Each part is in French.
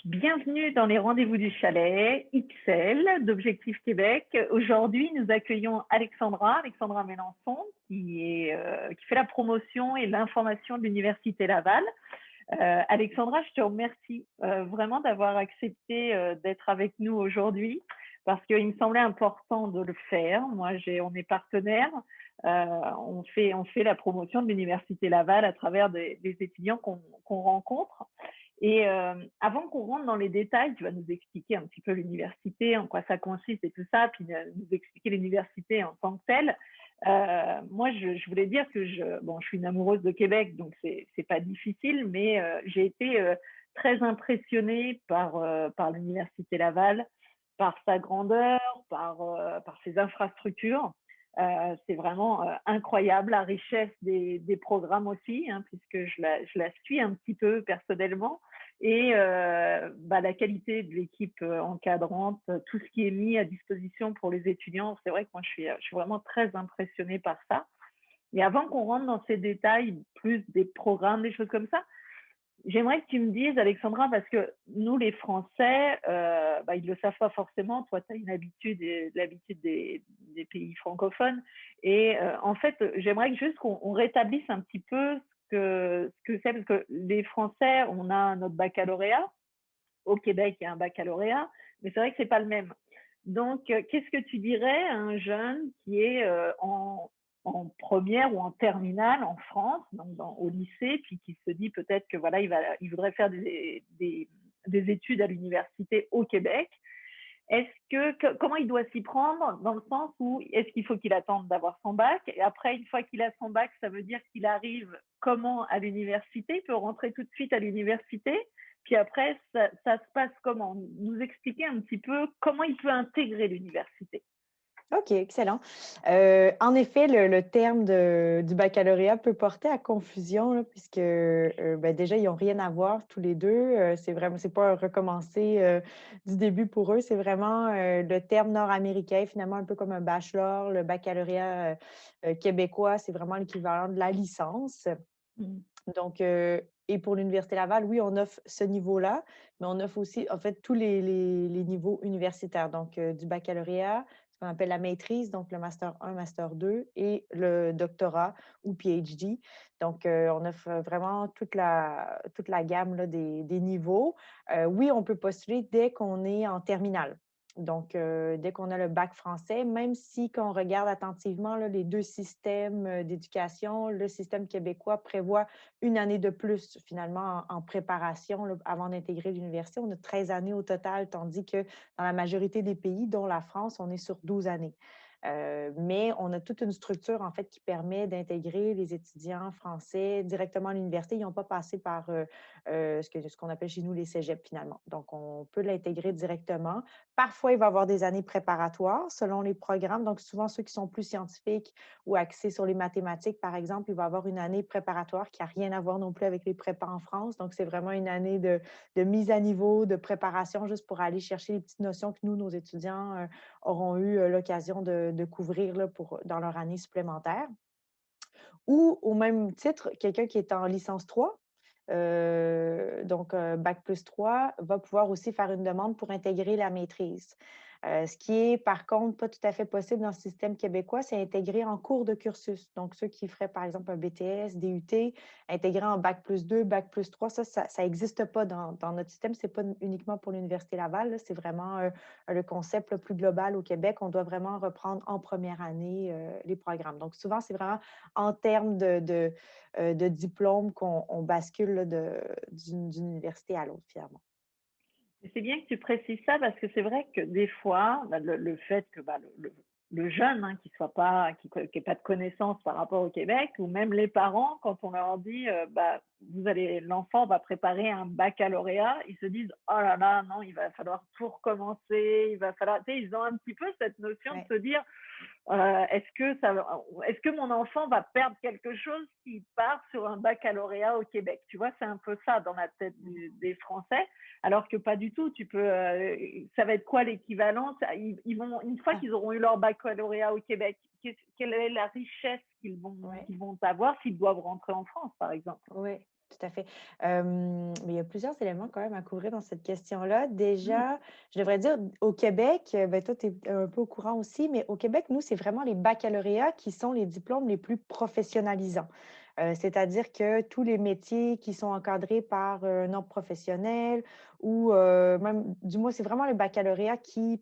Bienvenue dans les rendez-vous du chalet XL d'Objectif Québec. Aujourd'hui, nous accueillons Alexandra Mélençon, qui fait la promotion et l'information de l'Université Laval. Alexandra, je te remercie vraiment d'avoir accepté d'être avec nous aujourd'hui parce qu'il me semblait important de le faire. On est partenaires. On fait la promotion de l'Université Laval à travers des étudiants qu'on rencontre. Et avant qu'on rentre dans les détails, tu vas nous expliquer un petit peu l'université, en quoi ça consiste et tout ça, puis nous expliquer l'université en tant que telle. Je voulais dire que je suis une amoureuse de Québec, donc c'est pas difficile, mais j'ai été très impressionnée par l'université Laval, par sa grandeur, par ses infrastructures. C'est vraiment incroyable, la richesse des programmes aussi, hein, puisque je la suis un petit peu personnellement. Et la qualité de l'équipe encadrante, tout ce qui est mis à disposition pour les étudiants, c'est vrai que moi, je suis vraiment très impressionnée par ça. Et avant qu'on rentre dans ces détails, plus des programmes, des choses comme ça, j'aimerais que tu me dises, Alexandra, parce que nous, les Français, ils ne le savent pas forcément. Toi, tu as l'habitude des pays francophones. Et en fait, j'aimerais juste qu'on rétablisse un petit peu ce que c'est, parce que les Français, on a notre baccalauréat. Au Québec, il y a un baccalauréat, mais c'est vrai que ce n'est pas le même. Donc, qu'est-ce que tu dirais à un jeune qui est en première ou en terminale en France, donc au lycée, puis qui se dit peut-être que voilà, il voudrait faire des études à l'université au Québec. Comment il doit s'y prendre dans le sens où est-ce qu'il faut qu'il attende d'avoir son bac et après, une fois qu'il a son bac, ça veut dire qu'il arrive comment à l'université? Il peut rentrer tout de suite à l'université. Puis après, ça se passe comment? Nous expliquer un petit peu comment il peut intégrer l'université. OK, excellent. En effet, le terme du baccalauréat peut porter à confusion, là, puisque déjà, ils n'ont rien à voir tous les deux. C'est pas un recommencer du début pour eux. C'est vraiment le terme nord-américain, finalement, un peu comme un bachelor. Le baccalauréat québécois, c'est vraiment l'équivalent de la licence. Mm. Donc, et pour l'Université Laval, oui, on offre ce niveau-là, mais on offre aussi, en fait, tous les niveaux universitaires. Donc, du baccalauréat, ce qu'on appelle la maîtrise, donc le master 1, master 2 et le doctorat ou PhD. Donc, on offre vraiment toute la gamme là, des niveaux. Oui, on peut postuler dès qu'on est en terminale. Donc, dès qu'on a le bac français, même si quand on regarde attentivement là, les deux systèmes d'éducation, le système québécois prévoit une année de plus finalement en préparation là, avant d'intégrer l'université. On a 13 années au total, tandis que dans la majorité des pays, dont la France, on est sur 12 années. Mais on a toute une structure en fait qui permet d'intégrer les étudiants français directement à l'université. Ils n'ont pas passé par ce qu'on appelle chez nous les cégeps finalement. Donc, on peut l'intégrer directement. Parfois, il va y avoir des années préparatoires selon les programmes. Donc, souvent, ceux qui sont plus scientifiques ou axés sur les mathématiques, par exemple, il va y avoir une année préparatoire qui n'a rien à voir non plus avec les prépas en France. Donc, c'est vraiment une année de mise à niveau, de préparation, juste pour aller chercher les petites notions que nous, nos étudiants, auront eu l'occasion de couvrir là, dans leur année supplémentaire. Ou au même titre, quelqu'un qui est en licence 3, donc bac plus 3, va pouvoir aussi faire une demande pour intégrer la maîtrise. Ce qui est par contre pas tout à fait possible dans le système québécois, c'est intégrer en cours de cursus. Donc ceux qui feraient par exemple un BTS, DUT, intégrer en bac plus 2, bac plus 3, ça n'existe pas dans notre système. Ce n'est pas uniquement pour l'Université Laval, c'est vraiment le concept le plus global au Québec. On doit vraiment reprendre en première année les programmes. Donc souvent, c'est vraiment en termes de diplôme qu'on bascule là, d'une université à l'autre, finalement. C'est bien que tu précises ça parce que c'est vrai que des fois, le fait que le jeune qui soit pas, qui ait pas de connaissances par rapport au Québec, ou même les parents, quand on leur dit, l'enfant va préparer un baccalauréat, ils se disent, oh là là, non, il va falloir tout recommencer, il va falloir, tu sais, ils ont un petit peu cette notion de Ouais. se dire, est-ce que mon enfant va perdre quelque chose s'il part sur un baccalauréat au Québec? Tu vois, c'est un peu ça dans la tête des Français, alors que pas du tout. Ça va être quoi l'équivalence? Ils vont, une fois Ah, qu'ils auront eu leur baccalauréat au Québec, quelle est la richesse ouais. qu'ils vont avoir s'ils doivent rentrer en France, par exemple? Oui. tout à fait. Mais il y a plusieurs éléments quand même à couvrir dans cette question-là. Mmh. Déjà, je devrais dire au Québec, ben, toi, tu es un peu au courant aussi, mais au Québec, nous, c'est vraiment les baccalauréats qui sont les diplômes les plus professionnalisants. C'est-à-dire que tous les métiers qui sont encadrés par un ordre professionnel ou même, du moins, c'est vraiment le baccalauréat qui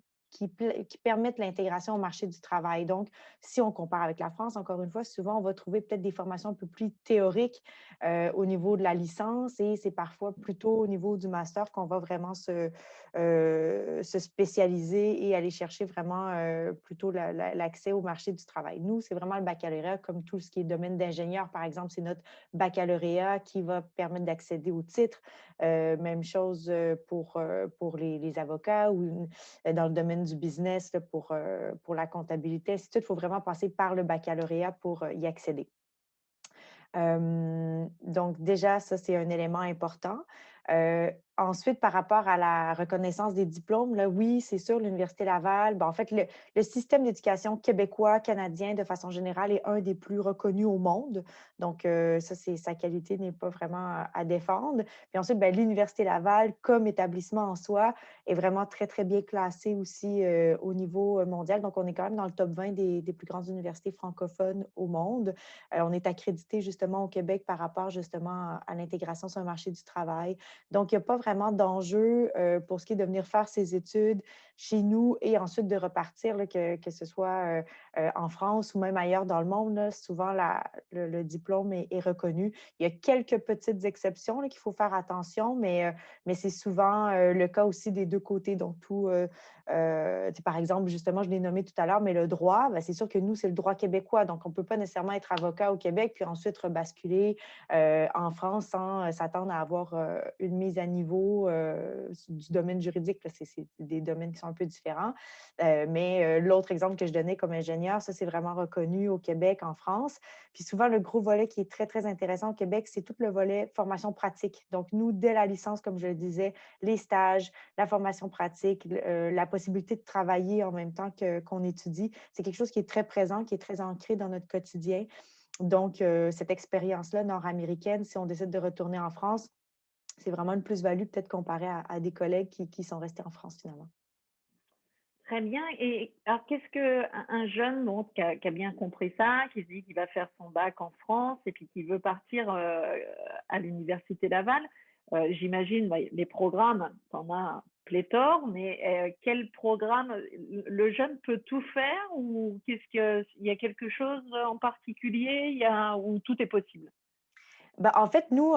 permettent l'intégration au marché du travail. Donc, si on compare avec la France, encore une fois, souvent, on va trouver peut-être des formations un peu plus théoriques au niveau de la licence et c'est parfois plutôt au niveau du master qu'on va vraiment se spécialiser et aller chercher vraiment plutôt l'accès au marché du travail. Nous, c'est vraiment le baccalauréat, comme tout ce qui est domaine d'ingénieur, par exemple, c'est notre baccalauréat qui va permettre d'accéder au titre. Même chose pour les avocats ou dans le domaine du business là, pour la comptabilité. Ainsi de suite, il faut vraiment passer par le baccalauréat pour y accéder. Donc déjà, ça, c'est un élément important. Ensuite, par rapport à la reconnaissance des diplômes, là, oui, c'est sûr, l'Université Laval, ben, en fait, le système d'éducation québécois, canadien, de façon générale, est un des plus reconnus au monde. Donc, ça, sa qualité n'est pas vraiment à défendre. Puis ensuite, ben, l'Université Laval, comme établissement en soi, est vraiment très, très bien classé aussi au niveau mondial. Donc, on est quand même dans le top 20 des plus grandes universités francophones au monde. On est accrédité justement au Québec par rapport justement à l'intégration sur le marché du travail. Donc, il n'y a pas vraiment d'enjeu pour ce qui est de venir faire ses études chez nous et ensuite de repartir, là, que ce soit en France ou même ailleurs dans le monde. Là, souvent, le diplôme est reconnu. Il y a quelques petites exceptions là, qu'il faut faire attention, mais c'est souvent le cas aussi des deux côtés. Donc, par exemple, justement, je l'ai nommé tout à l'heure, mais le droit, ben, c'est sûr que nous, c'est le droit québécois. Donc, on ne peut pas nécessairement être avocat au Québec puis ensuite rebasculer en France sans s'attendre à avoir une mise à niveau du domaine juridique. C'est des domaines qui sont un peu différents. Mais l'autre exemple que je donnais comme ingénieur, ça, c'est vraiment reconnu au Québec, en France. Puis souvent, le gros volet qui est très, très intéressant au Québec, c'est tout le volet formation pratique. Donc, nous, dès la licence, comme je le disais, les stages, la formation pratique, la possibilité de travailler en même temps qu'on étudie, c'est quelque chose qui est très présent, qui est très ancré dans notre quotidien. Donc, cette expérience-là nord-américaine, si on décide de retourner en France, c'est vraiment une plus-value peut-être comparé à des collègues qui sont restés en France finalement. Très bien. Et alors, qu'est-ce que un jeune bon, qui a bien compris ça, qui se dit qu'il va faire son bac en France et puis qui veut partir à l'Université Laval, j'imagine les programmes, tu en as pléthore, mais quel programme le jeune peut tout faire ou il y a quelque chose en particulier où tout est possible? Ben, en fait, nous,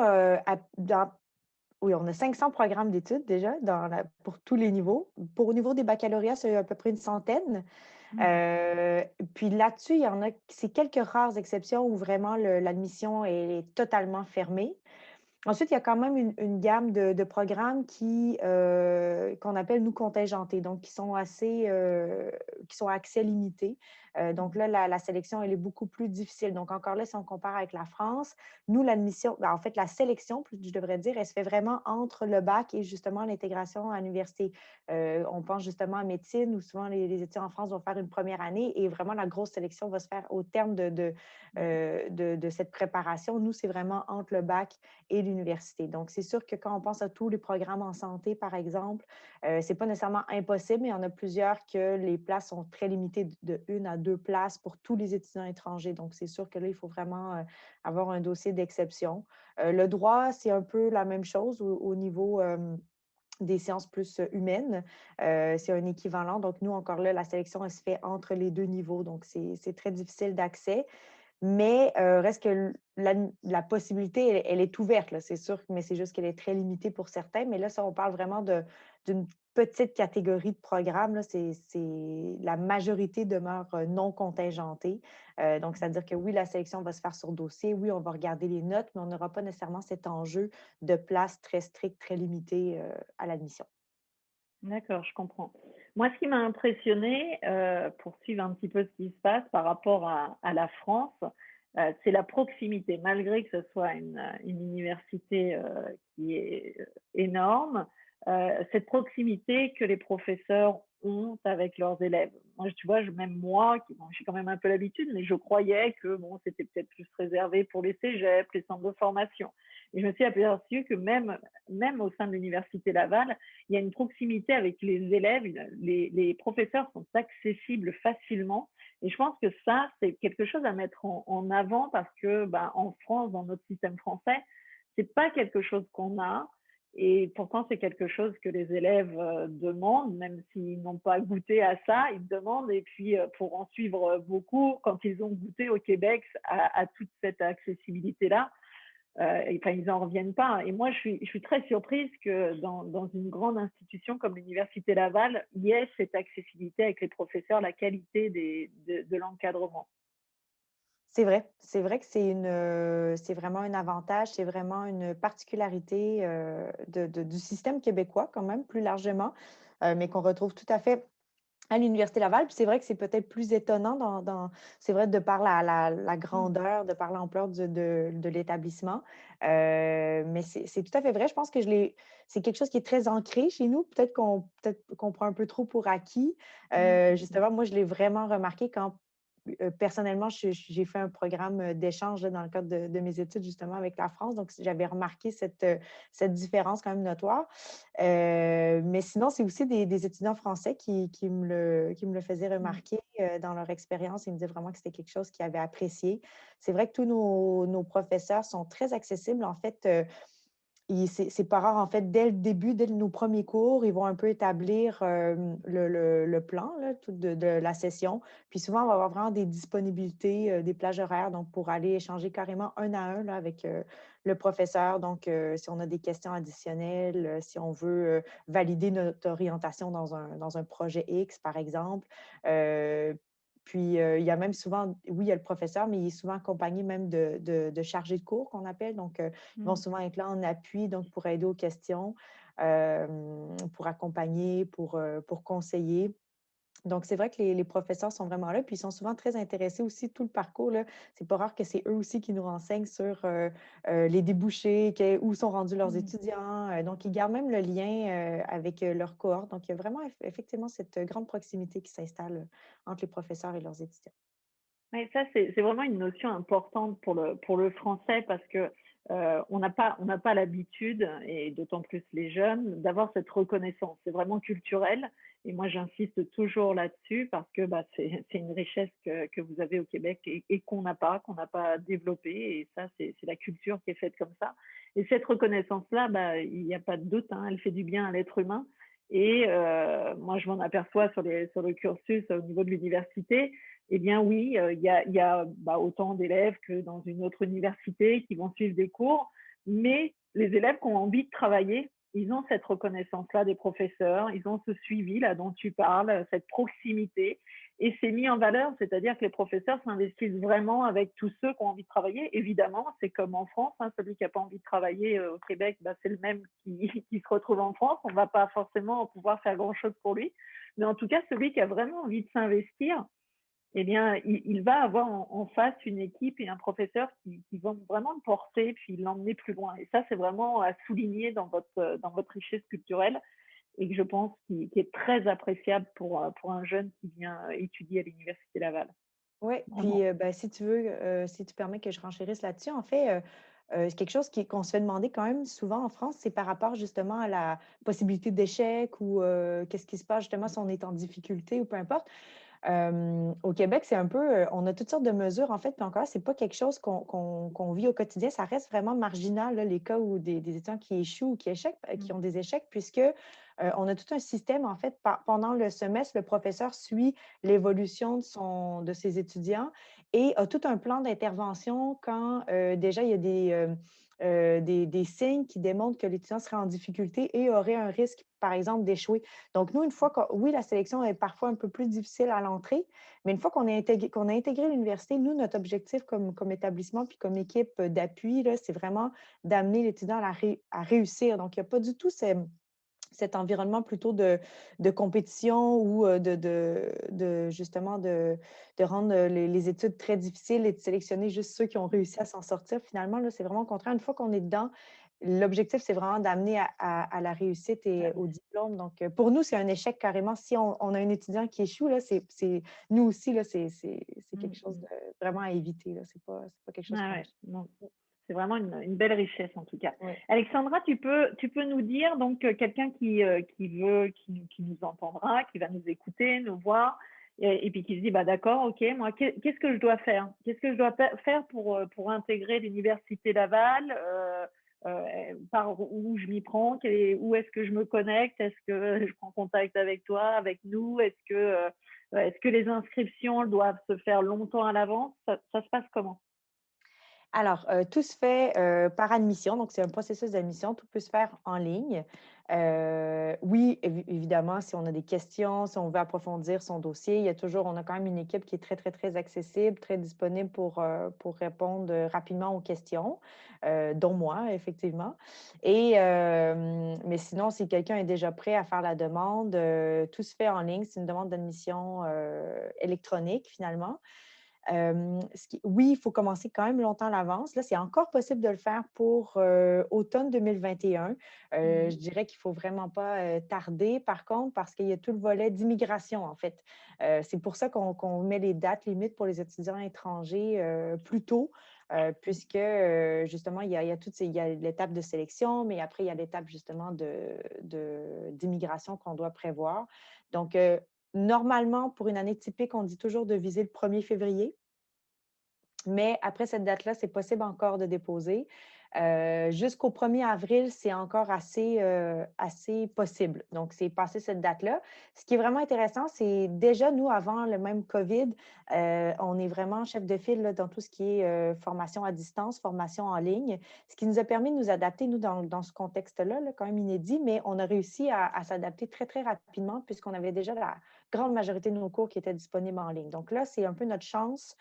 oui, on a 500 programmes d'études déjà pour tous les niveaux. Pour au niveau des baccalauréats, c'est à peu près une centaine. Mhm. Heu, Puis là-dessus, il y en a c'est quelques rares exceptions où vraiment l'admission est totalement fermée. Ensuite, il y a quand même une gamme de programmes qu'on appelle, nous, contingentés, donc qui sont à accès limité. Donc là, la sélection, elle est beaucoup plus difficile. Donc encore là, si on compare avec la France, nous, l'admission en fait, la sélection, plus je devrais dire, elle se fait vraiment entre le bac et justement l'intégration à l'université. On pense justement à médecine où souvent les étudiants en France vont faire une première année et vraiment la grosse sélection va se faire au terme de cette préparation. Nous, c'est vraiment entre le bac et l'université. Donc, c'est sûr que quand on pense à tous les programmes en santé, par exemple, c'est pas nécessairement impossible, mais il y en a plusieurs que les places sont très limitées de une à deux places pour tous les étudiants étrangers. Donc, c'est sûr que là, il faut vraiment avoir un dossier d'exception. Le droit, c'est un peu la même chose au niveau des sciences plus humaines. C'est un équivalent. Donc, nous, encore là, la sélection, elle se fait entre les deux niveaux. Donc, c'est très difficile d'accès. Mais reste que la possibilité, elle est ouverte, là, c'est sûr, mais c'est juste qu'elle est très limitée pour certains. Mais là, ça, on parle vraiment d'une petite catégorie de programmes, là. La majorité demeure non contingentée. Donc, c'est-à-dire que oui, la sélection va se faire sur dossier, oui, on va regarder les notes, mais on n'aura pas nécessairement cet enjeu de place très strict, très limité à l'admission. D'accord, je comprends. Moi, ce qui m'a impressionné, pour suivre un petit peu ce qui se passe par rapport à la France, c'est la proximité. Malgré que ce soit une université qui est énorme, cette proximité que les professeurs ont avec leurs élèves. Moi, tu vois, même moi, bon, j'ai quand même un peu l'habitude, mais je croyais que bon, c'était peut-être plus réservé pour les cégeps, les centres de formation. Et je me suis aperçue que même au sein de l'Université Laval, il y a une proximité avec les élèves, les professeurs sont accessibles facilement. Et je pense que ça, c'est quelque chose à mettre en avant parce que ben, en France, dans notre système français, c'est pas quelque chose qu'on a. Et pourtant, c'est quelque chose que les élèves demandent, même s'ils n'ont pas goûté à ça, ils demandent. Et puis, pour en suivre beaucoup, quand ils ont goûté au Québec à toute cette accessibilité-là, enfin, ils n'en reviennent pas. Et moi, je suis très surprise que dans une grande institution comme l'Université Laval, il y ait cette accessibilité avec les professeurs, la qualité de l'encadrement. C'est vrai que c'est vraiment un avantage, c'est vraiment une particularité, du système québécois quand même, plus largement, mais qu'on retrouve tout à fait à l'Université Laval. Puis c'est vrai que c'est peut-être plus étonnant c'est vrai, de par la grandeur, de par l'ampleur de l'établissement. Mais c'est tout à fait vrai. Je pense que c'est quelque chose qui est très ancré chez nous. Peut-être qu'on prend un peu trop pour acquis. Justement, moi, je l'ai vraiment remarqué quand personnellement, j'ai fait un programme d'échange là, dans le cadre de mes études justement avec la France. Donc, j'avais remarqué cette différence quand même notoire. Mais sinon, c'est aussi des étudiants français qui me le faisaient Mm. remarquer dans leur expérience. Ils me disaient vraiment que c'était quelque chose qu'ils avaient apprécié. C'est vrai que tous nos professeurs sont très accessibles. En fait, c'est pas rare, en fait, dès le début, dès nos premiers cours, ils vont un peu établir le plan là, de la session. Puis souvent, on va avoir vraiment des disponibilités, des plages horaires, donc pour aller échanger carrément un à un là, avec le professeur. Donc, si on a des questions additionnelles, si on veut valider notre orientation dans un projet X, par exemple. Puis, il y a même souvent, oui, il y a le professeur, mais il est souvent accompagné même de chargés de cours qu'on appelle. Donc, ils vont Mm. souvent être là en appui, donc pour aider aux questions, pour accompagner, pour conseiller. Donc, c'est vrai que les professeurs sont vraiment là, puis ils sont souvent très intéressés aussi, tout le parcours, là. C'est pas rare que c'est eux aussi qui nous renseignent sur les débouchés, où sont rendus leurs Mm. étudiants. Donc, ils gardent même le lien avec leur cohorte. Donc, il y a vraiment effectivement cette grande proximité qui s'installe entre les professeurs et leurs étudiants. Ouais, ça, c'est vraiment une notion importante pour le français parce que on n'a pas l'habitude, et d'autant plus les jeunes, d'avoir cette reconnaissance. C'est vraiment culturel. Et moi, j'insiste toujours là-dessus parce que bah, c'est une richesse que vous avez au Québec et qu'on n'a pas développée. Et ça, c'est la culture qui est faite comme ça. Et cette reconnaissance-là, bah, il n'y a pas de doute, hein, elle fait du bien à l'être humain. Et moi, je m'en aperçois sur le cursus au niveau de l'université. Eh bien oui, il y a bah, autant d'élèves que dans une autre université qui vont suivre des cours, mais les élèves qui ont envie de travailler, ils ont cette reconnaissance-là des professeurs, ils ont ce suivi-là dont tu parles, cette proximité, et c'est mis en valeur, c'est-à-dire que les professeurs s'investissent vraiment avec tous ceux qui ont envie de travailler. Évidemment, c'est comme en France, hein, celui qui n'a pas envie de travailler au Québec, bah, c'est le même qui se retrouve en France, on ne va pas forcément pouvoir faire grand-chose pour lui, mais en tout cas, celui qui a vraiment envie de s'investir, eh bien, il va avoir en face une équipe et un professeur qui vont vraiment le porter puis l'emmener plus loin. Et ça, c'est vraiment à souligner dans votre richesse culturelle et que je pense qui est très appréciable pour un jeune qui vient étudier à l'Université Laval. Oui, puis Vraiment. ben, si tu veux, si tu permets que je renchérisse là-dessus, en fait, c'est quelque chose qu'on se fait demander quand même souvent en France, c'est par rapport justement à la possibilité d'échec ou qu'est-ce qui se passe justement si on est en difficulté ou peu importe. Au Québec, c'est un peu, on a toutes sortes de mesures, en fait, puis encore, c'est pas quelque chose qu'on vit au quotidien. Ça reste vraiment marginal, là, les cas où des étudiants qui échouent ou qui ont des échecs, puisque on a tout un système, en fait, pendant le semestre, le professeur suit l'évolution de ses étudiants et a tout un plan d'intervention quand déjà il y a des signes qui démontrent que l'étudiant serait en difficulté et aurait un risque, par exemple, d'échouer. Donc, nous, une fois que, oui, la sélection est parfois un peu plus difficile à l'entrée, mais une fois qu'on a intégré l'université, nous, notre objectif comme établissement puis comme équipe d'appui, là, c'est vraiment d'amener l'étudiant à réussir. Donc, il n'y a pas du tout cet environnement plutôt de compétition ou justement de rendre les études très difficiles et de sélectionner juste ceux qui ont réussi à s'en sortir. Finalement, là, c'est vraiment le contraire. Une fois qu'on est dedans, l'objectif, c'est vraiment d'amener à la réussite et au diplôme. Donc, pour nous, c'est un échec carrément. Si on a un étudiant qui échoue, là, nous aussi, là, c'est quelque chose de vraiment à éviter. Là. C'est pas quelque chose Ah qu'on ouais, aime. non. C'est vraiment une belle richesse en tout cas. Oui. Alexandra, tu peux nous dire, donc quelqu'un qui nous entendra, qui va nous écouter, nous voir, et puis qui se dit, bah d'accord, ok, moi, qu'est-ce que je dois faire? Qu'est-ce que je dois faire pour intégrer l'Université Laval? Par où je m'y prends? Où est-ce que je me connecte? Est-ce que je prends contact avec toi, avec nous? Est-ce que les inscriptions doivent se faire longtemps à l'avance? Ça se passe comment? Alors, tout se fait, par admission, donc c'est un processus d'admission, tout peut se faire en ligne. Oui, évidemment, si on a des questions, si on veut approfondir son dossier, il y a toujours on a quand même une équipe qui est très, très, très accessible, très disponible pour répondre, rapidement aux questions, dont moi, effectivement. Mais sinon, si quelqu'un est déjà prêt à faire la demande, tout se fait en ligne. C'est une demande d'admission, électronique, finalement. Oui, il faut commencer quand même longtemps à l'avance. Là, c'est encore possible de le faire pour automne 2021. Je Mhm. dirais qu'il ne faut vraiment pas tarder, par contre, parce qu'il y a tout le volet d'immigration, en fait. C'est pour ça qu'on met les dates limites pour les étudiants étrangers plus tôt, puisque justement, il y a l'étape de sélection, mais après, il y a l'étape justement d'immigration qu'on doit prévoir. Donc, normalement, pour une année typique, on dit toujours de viser le 1er février. Mais après cette date-là, c'est possible encore de déposer. Jusqu'au 1er avril, c'est encore assez possible. Donc, c'est passé cette date-là. Ce qui est vraiment intéressant, c'est déjà, nous, avant le même COVID, on est vraiment chef de file là, dans tout ce qui est formation à distance, formation en ligne, ce qui nous a permis de nous adapter, nous, dans ce contexte-là, là, quand même inédit, mais on a réussi à s'adapter très, très rapidement puisqu'on avait déjà la grande majorité de nos cours qui étaient disponibles en ligne. Donc là, c'est un peu notre chance.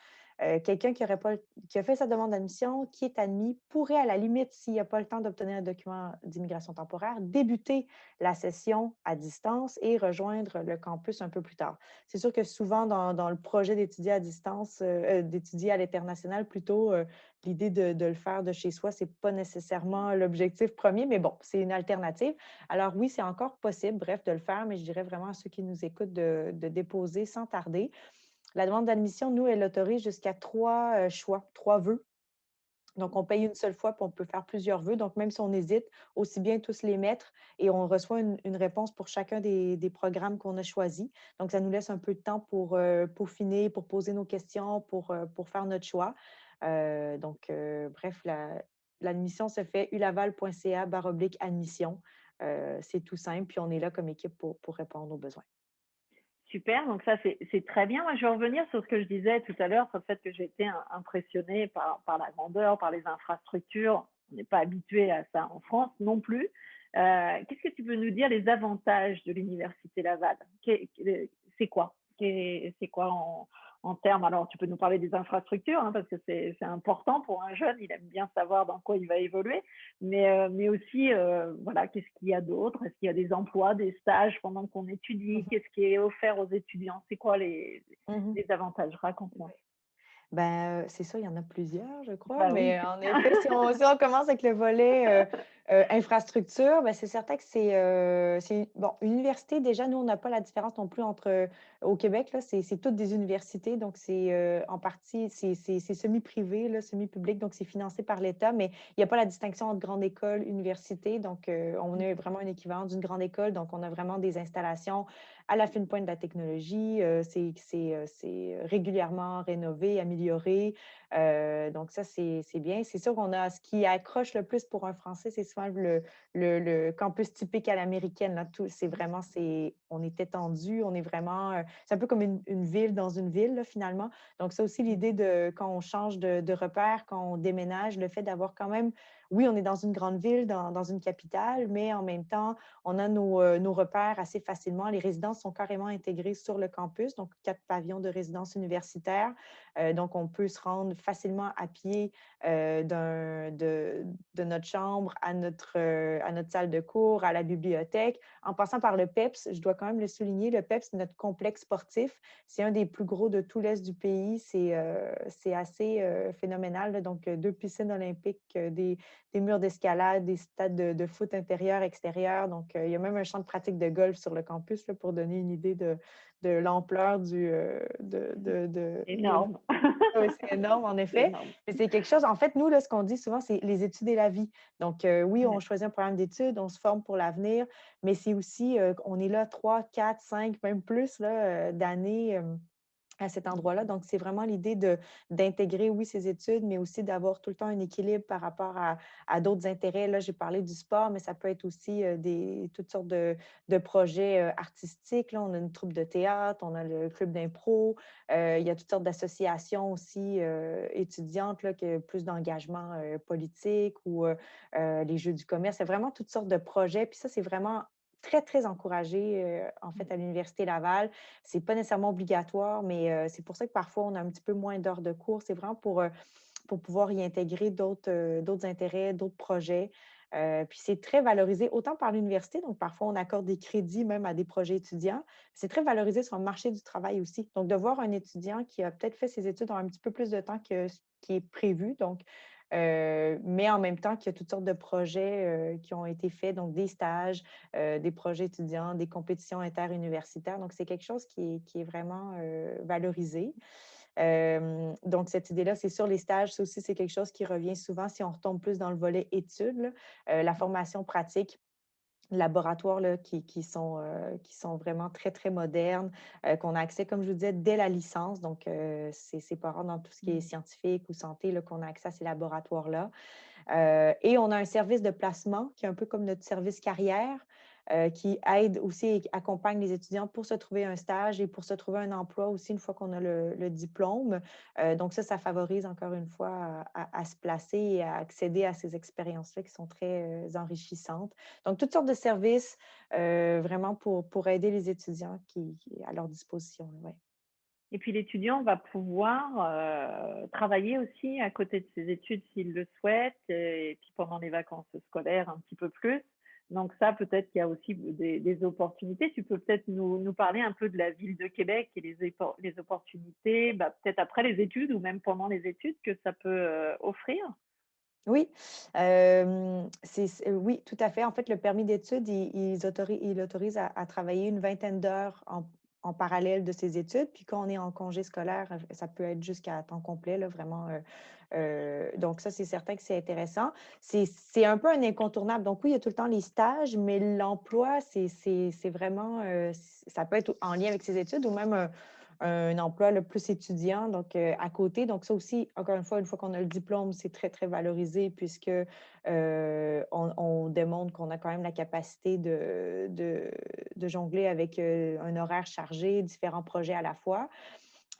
Quelqu'un qui a fait sa demande d'admission, qui est admis, pourrait, à la limite, s'il n'y a pas le temps d'obtenir un document d'immigration temporaire, débuter la session à distance et rejoindre le campus un peu plus tard. C'est sûr que souvent, dans le projet d'étudier à distance, d'étudier à l'international, plutôt, l'idée de le faire de chez soi, ce n'est pas nécessairement l'objectif premier, mais bon, c'est une alternative. Alors oui, c'est encore possible, bref, de le faire, mais je dirais vraiment à ceux qui nous écoutent de déposer sans tarder. La demande d'admission, nous, elle autorise jusqu'à 3 choix, 3 vœux. Donc, on paye une seule fois, puis on peut faire plusieurs vœux. Donc, même si on hésite, aussi bien tous les mettre et on reçoit une réponse pour chacun des programmes qu'on a choisis. Donc, ça nous laisse un peu de temps pour peaufiner, pour poser nos questions, pour faire notre choix. Bref, l'admission se fait ulaval.ca/admission. C'est tout simple, puis on est là comme équipe pour répondre aux besoins. Super, donc ça c'est très bien. Moi, je vais revenir sur ce que je disais tout à l'heure, sur le fait que j'ai été impressionnée par la grandeur, par les infrastructures. On n'est pas habitué à ça en France non plus. Qu'est-ce que tu peux nous dire les avantages de l'Université Laval? C'est quoi? C'est quoi en termes? Alors, tu peux nous parler des infrastructures, hein, parce que c'est important pour un jeune, il aime bien savoir dans quoi il va évoluer, mais aussi, voilà, qu'est-ce qu'il y a d'autre? Est-ce qu'il y a des emplois, des stages pendant qu'on étudie? Mhm. Qu'est-ce qui est offert aux étudiants? C'est quoi Mhm. les avantages? Raconte-moi. Ben, c'est ça, il y en a plusieurs, je crois, Bah oui. mais en effet, si on commence avec le volet, infrastructure, ben, c'est certain que c'est bon, université, déjà, nous, on n'a pas la différence non plus entre, au Québec, là, c'est toutes des universités, donc c'est, en partie, c'est semi-privé, là, semi-public, donc c'est financé par l'État, mais il y a pas la distinction entre grande école, université, donc on est vraiment un équivalent d'une grande école, donc on a vraiment des installations à la fine pointe de la technologie, c'est régulièrement rénové, amélioré, donc ça, c'est bien. C'est sûr qu'on a ce qui accroche le plus pour un Français, c'est souvent le campus typique à l'américaine, là. C'est vraiment, on est étendu, on est vraiment, c'est un peu comme une ville dans une ville, là, finalement. Donc ça aussi, l'idée de quand on change de repère, quand on déménage, le fait d'avoir quand même, oui, on est dans une grande ville, dans une capitale, mais en même temps, on a nos repères assez facilement. Les résidences sont carrément intégrées sur le campus, donc 4 pavillons de résidence universitaire. Donc, on peut se rendre facilement à pied de notre chambre à notre salle de cours, à la bibliothèque, en passant par le PEPS. Je dois quand même le souligner, le PEPS, c'est notre complexe sportif. C'est un des plus gros de tout l'Est du pays. C'est assez phénoménal, là. Donc, 2 piscines olympiques, des murs d'escalade, des stades de foot intérieur, extérieur. Donc, il y a même un champ de pratique de golf sur le campus là, pour donner une idée de l'ampleur Énorme. oui, c'est énorme, en C'est effet. énorme. Mais c'est quelque chose, en fait, nous, là, ce qu'on dit souvent, c'est les études et la vie. Donc, oui, on Ouais. choisit un programme d'études, on se forme pour l'avenir, mais c'est aussi, on est là 3, 4, 5, même plus là, d'années à cet endroit-là. Donc, c'est vraiment l'idée d'intégrer, oui, ces études, mais aussi d'avoir tout le temps un équilibre par rapport à d'autres intérêts. Là, j'ai parlé du sport, mais ça peut être aussi toutes sortes de projets artistiques. Là, on a une troupe de théâtre, on a le club d'impro, il y a toutes sortes d'associations aussi étudiantes, là, qui ont plus d'engagement politique ou les jeux du commerce. C'est vraiment toutes sortes de projets. Puis ça, c'est vraiment très, très encouragé, en fait, à l'Université Laval. C'est pas nécessairement obligatoire, mais c'est pour ça que parfois on a un petit peu moins d'heures de cours. C'est vraiment pour pouvoir y intégrer d'autres intérêts, d'autres projets. Puis c'est très valorisé autant par l'université, donc parfois on accorde des crédits même à des projets étudiants. C'est très valorisé sur le marché du travail aussi. Donc de voir un étudiant qui a peut-être fait ses études en un petit peu plus de temps que ce qui est prévu, donc mais en même temps qu'il y a toutes sortes de projets qui ont été faits, donc des stages, des projets étudiants, des compétitions interuniversitaires. Donc, c'est quelque chose qui est vraiment valorisé. Donc, cette idée-là, c'est sur les stages. Ça aussi, c'est quelque chose qui revient souvent si on retombe plus dans le volet études, là. La formation pratique laboratoires là, qui sont vraiment très, très modernes, qu'on a accès, comme je vous disais, dès la licence. Donc, c'est pas rare dans tout ce qui est Mmh. scientifique ou santé là, qu'on a accès à ces laboratoires-là. Et on a un service de placement qui est un peu comme notre service carrière, qui aide aussi et qui accompagne les étudiants pour se trouver un stage et pour se trouver un emploi aussi une fois qu'on a le diplôme. Donc ça favorise encore une fois à se placer et à accéder à ces expériences-là qui sont très enrichissantes. Donc, toutes sortes de services vraiment pour aider les étudiants à leur disposition. Ouais. Et puis l'étudiant va pouvoir travailler aussi à côté de ses études s'il le souhaite, et puis pendant les vacances scolaires un petit peu plus. Donc ça, peut-être qu'il y a aussi des opportunités. Tu peux peut-être nous parler un peu de la ville de Québec et les opportunités, bah, peut-être après les études ou même pendant les études que ça peut offrir. Oui, oui, tout à fait. En fait, le permis d'études, il autorise à travailler une vingtaine d'heures en parallèle de ses études. Puis quand on est en congé scolaire, ça peut être jusqu'à temps complet, là, vraiment. Donc ça, c'est certain que c'est intéressant. C'est un peu un incontournable. Donc oui, il y a tout le temps les stages, mais l'emploi, c'est vraiment, ça peut être en lien avec ses études ou même un emploi le plus étudiant, donc à côté. Donc ça aussi, encore une fois qu'on a le diplôme, c'est très, très valorisé puisque on démontre qu'on a quand même la capacité de jongler avec un horaire chargé, différents projets à la fois.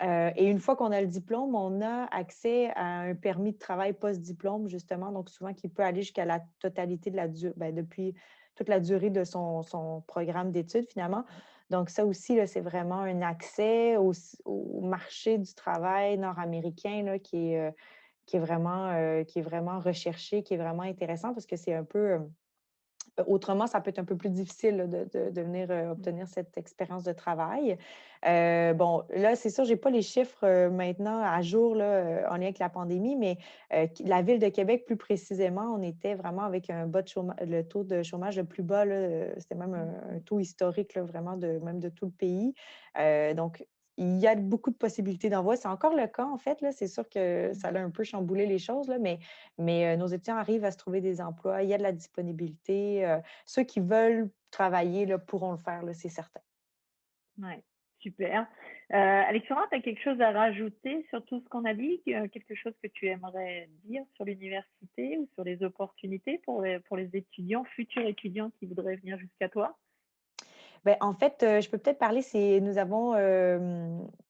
Et une fois qu'on a le diplôme, on a accès à un permis de travail post-diplôme, justement, donc souvent qui peut aller jusqu'à la totalité de depuis toute la durée de son programme d'études, finalement. Donc, ça aussi, là, c'est vraiment un accès au marché du travail nord-américain là, qui est vraiment recherché, qui est vraiment intéressant parce que c'est un peu. Autrement, ça peut être un peu plus difficile là, de venir obtenir cette expérience de travail. Bon, là, c'est sûr, je n'ai pas les chiffres maintenant à jour là, en lien avec la pandémie, mais la ville de Québec, plus précisément, on était vraiment avec un bas de chômage, le taux de chômage le plus bas, là, c'était même un taux historique, là, vraiment, même de tout le pays. Donc, il y a beaucoup de possibilités d'envoi. C'est encore le cas, en fait. Là. C'est sûr que ça a un peu chamboulé les choses, là, mais nos étudiants arrivent à se trouver des emplois. Il y a de la disponibilité. Ceux qui veulent travailler là, pourront le faire, là, c'est certain. Ouais, super. Alexandra, tu as quelque chose à rajouter sur tout ce qu'on a dit? Quelque chose que tu aimerais dire sur l'université ou sur les opportunités pour les étudiants, futurs étudiants qui voudraient venir jusqu'à toi? Ben, en fait, je peux peut-être parler, nous avons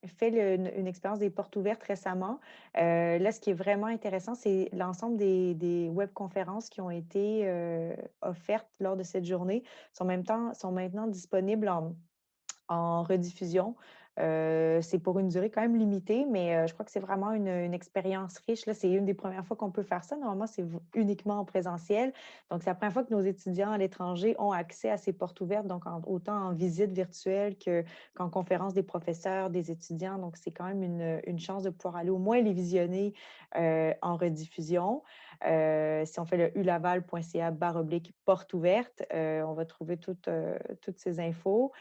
fait une expérience des portes ouvertes récemment. Là, ce qui est vraiment intéressant, c'est l'ensemble des webconférences qui ont été offertes lors de cette journée sont maintenant disponibles en rediffusion. C'est pour une durée quand même limitée, mais je crois que c'est vraiment une expérience riche. Là, c'est une des premières fois qu'on peut faire ça. Normalement, c'est uniquement en présentiel. Donc, c'est la première fois que nos étudiants à l'étranger ont accès à ces portes ouvertes, donc autant en visite virtuelle qu'en conférence des professeurs, des étudiants. Donc, c'est quand même une chance de pouvoir aller au moins les visionner en rediffusion. Si on fait le ulaval.ca/porte ouverte, on va trouver toutes ces infos.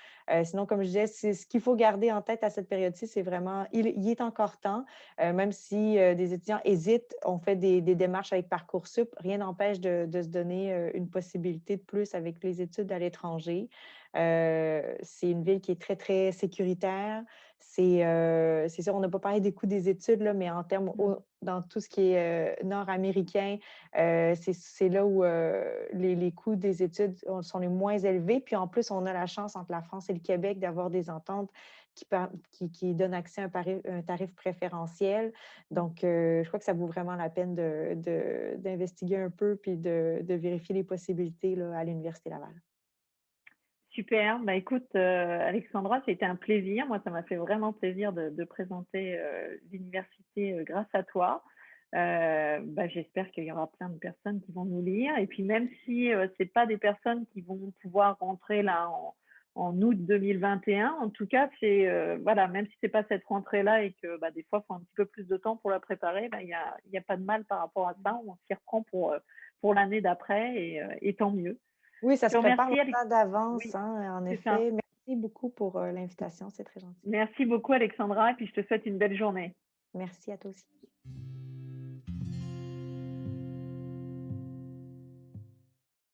Sinon, comme je disais, c'est ce qu'il faut garder en tête à cette période-ci, c'est vraiment, il est encore temps, même si des étudiants hésitent, on fait des démarches avec Parcoursup, rien n'empêche de se donner une possibilité de plus avec les études à l'étranger. C'est une ville qui est très, très sécuritaire. C'est sûr, on n'a pas parlé des coûts des études, là, mais en termes, dans tout ce qui est nord-américain, c'est là où les coûts des études sont les moins élevés. Puis en plus, on a la chance entre la France et le Québec d'avoir des ententes qui donnent accès à un tarif préférentiel. Donc, je crois que ça vaut vraiment la peine d'investiguer un peu puis de vérifier les possibilités là, à l'Université Laval. Super. Bah, écoute, Alexandra, c'était un plaisir. Moi, ça m'a fait vraiment plaisir de présenter l'université grâce à toi. Bah, j'espère qu'il y aura plein de personnes qui vont nous lire. Et puis, même si ce n'est pas des personnes qui vont pouvoir rentrer là en août 2021, en tout cas, voilà, même si ce n'est pas cette rentrée-là et que bah, des fois, il faut un petit peu plus de temps pour la préparer, bah, y a pas de mal par rapport à ça. On s'y reprend pour l'année d'après et tant mieux. Oui, ça Je se te prépare remercie, Alex. longtemps d'avance, Oui, hein, en c'est ça. effet. Merci beaucoup pour l'invitation, c'est très gentil. Merci beaucoup, Alexandra, et puis je te souhaite une belle journée. Merci à toi aussi.